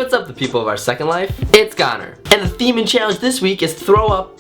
what's up, the people of our second life? It's Connor, and the theme and challenge this week is Throwback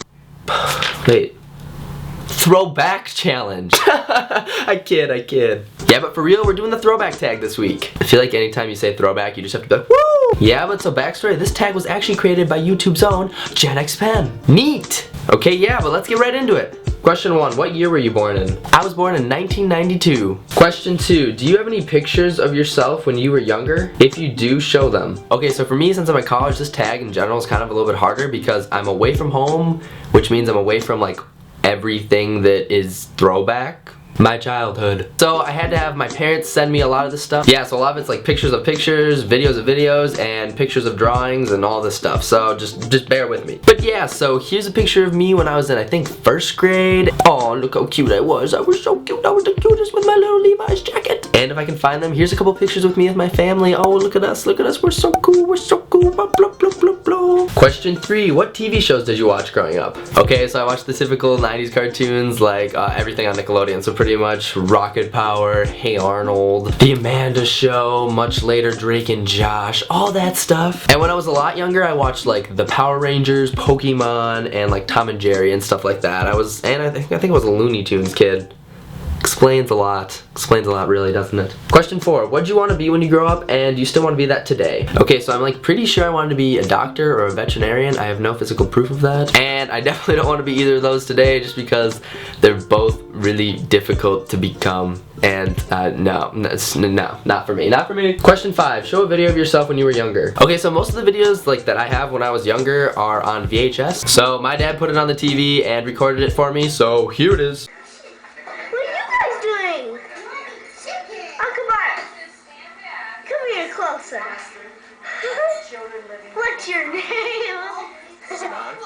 challenge. I kid. Yeah, but for real, we're doing the throwback tag this week. I feel like anytime you say throwback, you just have to be like, woo! Yeah, but so backstory, this tag was actually created by YouTube's own Gen X Pen. Neat! Okay, yeah, but let's get right into it. Question 1, what year were you born in? I was born in 1992. Question 2, do you have any pictures of yourself when you were younger? If you do, show them. Okay, so for me, since I'm at college, this tag in general is kind of a little bit harder because I'm away from home, which means I'm away from like everything that is throwback. My childhood. So I had to have my parents send me a lot of this stuff. Yeah, so a lot of it's like pictures of pictures, videos of videos, and pictures of drawings and all this stuff. So just bear with me. But yeah, so here's a picture of me when I was in, I think, 1st grade. Oh, look how cute I was. I was so cute. I was the cutest with my little Levi's jacket. And if I can find them, here's a couple pictures with me and my family. Oh, look at us. Look at us. We're so cool. We're so cool. Blah, blah, blah, blah, blah. Question 3, what TV shows did you watch growing up? Okay, so I watched the typical 90s cartoons like everything on Nickelodeon. So pretty much Rocket Power, Hey Arnold, The Amanda Show, much later Drake and Josh, all that stuff. And when I was a lot younger, I watched like the Power Rangers, Pokemon, and like Tom and Jerry and stuff like that. I think I was a Looney Tunes kid. Explains a lot. Explains a lot, really, doesn't it? Question 4, what did you want to be when you grow up, and do you still want to be that today? Okay, so I'm like pretty sure I wanted to be a doctor or a veterinarian. I have no physical proof of that. And I definitely don't want to be either of those today just because they're both really difficult to become. And no, not for me. Not for me. Question 5, show a video of yourself when you were younger. Okay, so most of the videos like that I have when I was younger are on VHS. So my dad put it on the TV and recorded it for me, so here it is. Closer. What's your name? It's supposed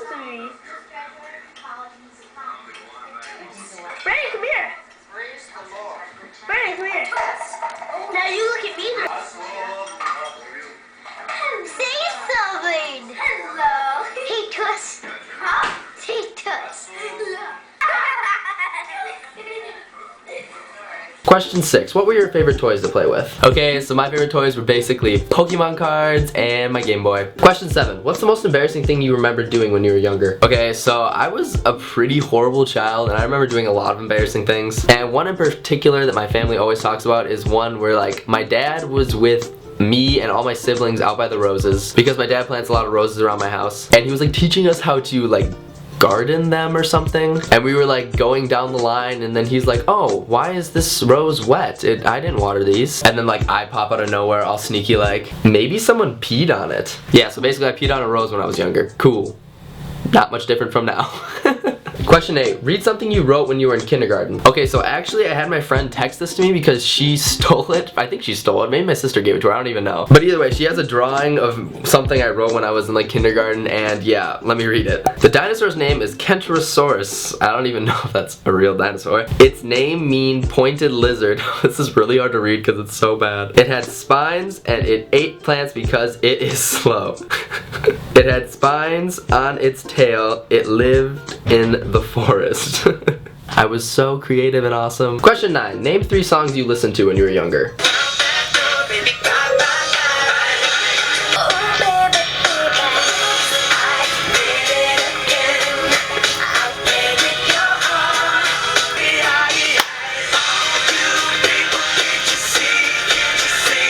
to be. Brandon, come here. Brandon, come here. Now you look at me. Say something. Hello. Hey, Tuss. Huh? Say Tuss. Question 6, what were your favorite toys to play with? Okay, so my favorite toys were basically Pokemon cards and my Game Boy. Question 7, what's the most embarrassing thing you remember doing when you were younger? Okay, so I was a pretty horrible child and I remember doing a lot of embarrassing things. And one in particular that my family always talks about is one where like my dad was with me and all my siblings out by the roses because my dad plants a lot of roses around my house. And he was like teaching us how to like garden them or something, and we were like going down the line, and then he's like, oh, why is this rose wet? I didn't water these. And then like I pop out of nowhere all sneaky like, maybe someone peed on it. Yeah, so basically I peed on a rose when I was younger. Cool. Not much different from now. Question 8, read something you wrote when you were in kindergarten. Okay, so actually I had my friend text this to me because she stole it. I think she stole it. Maybe my sister gave it to her. I don't even know. But either way, she has a drawing of something I wrote when I was in like kindergarten, and yeah, let me read it. The dinosaur's name is Kentrosaurus. I don't even know if that's a real dinosaur. Its name means pointed lizard. This is really hard to read because it's so bad. It had spines and it ate plants because it is slow. It had spines on its tail. It lived in the forest. I was so creative and awesome. Question 9, name 3 songs you listened to when you were younger.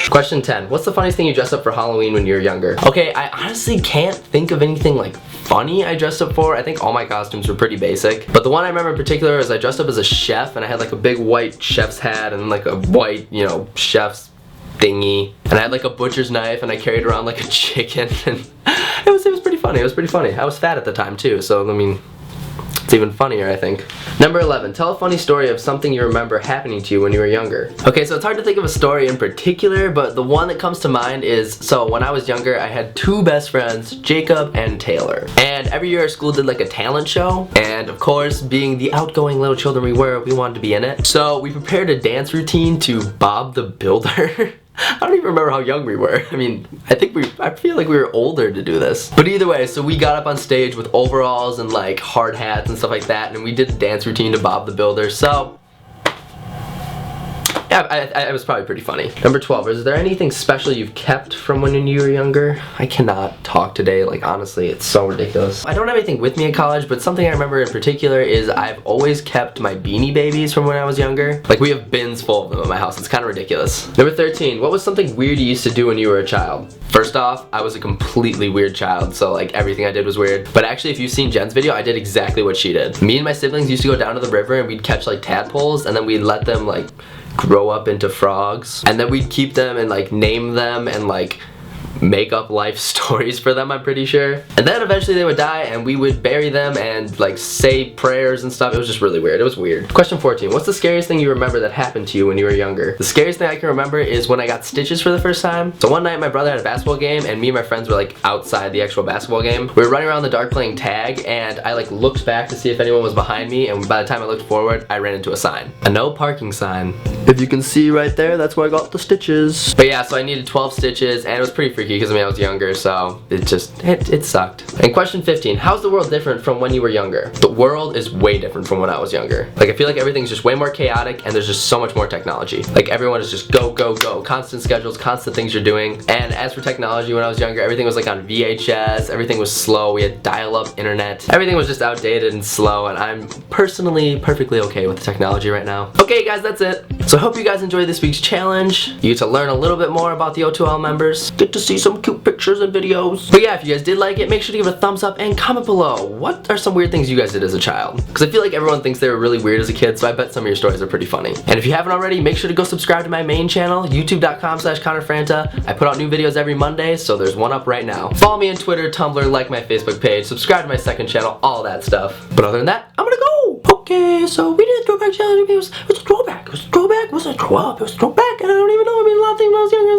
Question 10, what's the funniest thing you dressed up for Halloween when you were younger? Okay, I honestly can't think of anything like funny I dressed up for. I think all my costumes were pretty basic. But the one I remember in particular is I dressed up as a chef, and I had like a big white chef's hat and like a white, you know, chef's thingy. And I had like a butcher's knife, and I carried around like a chicken. And it was pretty funny. It was pretty funny. I was fat at the time too, so I mean, it's even funnier, I think. Number 11, tell a funny story of something you remember happening to you when you were younger. Okay, so it's hard to think of a story in particular, but the one that comes to mind is, so when I was younger, I had 2 best friends, Jacob and Taylor. And every year our school did like a talent show, and of course, being the outgoing little children we were, we wanted to be in it. So we prepared a dance routine to Bob the Builder. I don't even remember how young we were. I mean, I feel like we were older to do this. But either way, so we got up on stage with overalls and like hard hats and stuff like that, and we did a dance routine to Bob the Builder. So Yeah, it was probably pretty funny. Number 12, is there anything special you've kept from when you were younger? I cannot talk today, like honestly, it's so ridiculous. I don't have anything with me in college, but something I remember in particular is I've always kept my Beanie Babies from when I was younger. Like we have bins full of them at my house, it's kind of ridiculous. Number 13, what was something weird you used to do when you were a child? First off, I was a completely weird child, so like everything I did was weird. But actually, if you've seen Jen's video, I did exactly what she did. Me and my siblings used to go down to the river and we'd catch like tadpoles and then we'd let them like grow up into frogs. And then we'd keep them and like name them and like make up life stories for them, I'm pretty sure. And then eventually they would die and we would bury them and like say prayers and stuff. It was just really weird. It was weird. Question 14. What's the scariest thing you remember that happened to you when you were younger? The scariest thing I can remember is when I got stitches for the first time. So one night my brother had a basketball game and me and my friends were like outside the actual basketball game. We were running around the dark playing tag and I like looked back to see if anyone was behind me, and by the time I looked forward, I ran into a sign. A no parking sign. If you can see right there, that's where I got the stitches. But yeah, so I needed 12 stitches and it was pretty freaky because I mean I was younger, so it sucked. And question 15, how's the world different from when you were younger? The world is way different from when I was younger. Like I feel like everything's just way more chaotic and there's just so much more technology. Like everyone is just go, go, go. Constant schedules, constant things you're doing. And as for technology, when I was younger, everything was like on VHS, everything was slow, we had dial-up internet. Everything was just outdated and slow, and I'm personally perfectly okay with the technology right now. Okay guys, that's it. So I hope you guys enjoyed this week's challenge. You get to learn a little bit more about the O2L members. Get to see some cute pictures and videos. But yeah, if you guys did like it, make sure to give it a thumbs up and comment below. What are some weird things you guys did as a child? Because I feel like everyone thinks they were really weird as a kid, so I bet some of your stories are pretty funny. And if you haven't already, make sure to go subscribe to my main channel, youtube.com/ConnorFranta. I put out new videos every Monday, so there's one up right now. Follow me on Twitter, Tumblr, like my Facebook page, subscribe to my second channel, all that stuff. But other than that, I'm gonna go! Okay, so we did a throwback challenge. It was a throwback. It was a throwback. It was a throw up. It was a throwback. And I don't even know. I mean, a lot of things when I was younger.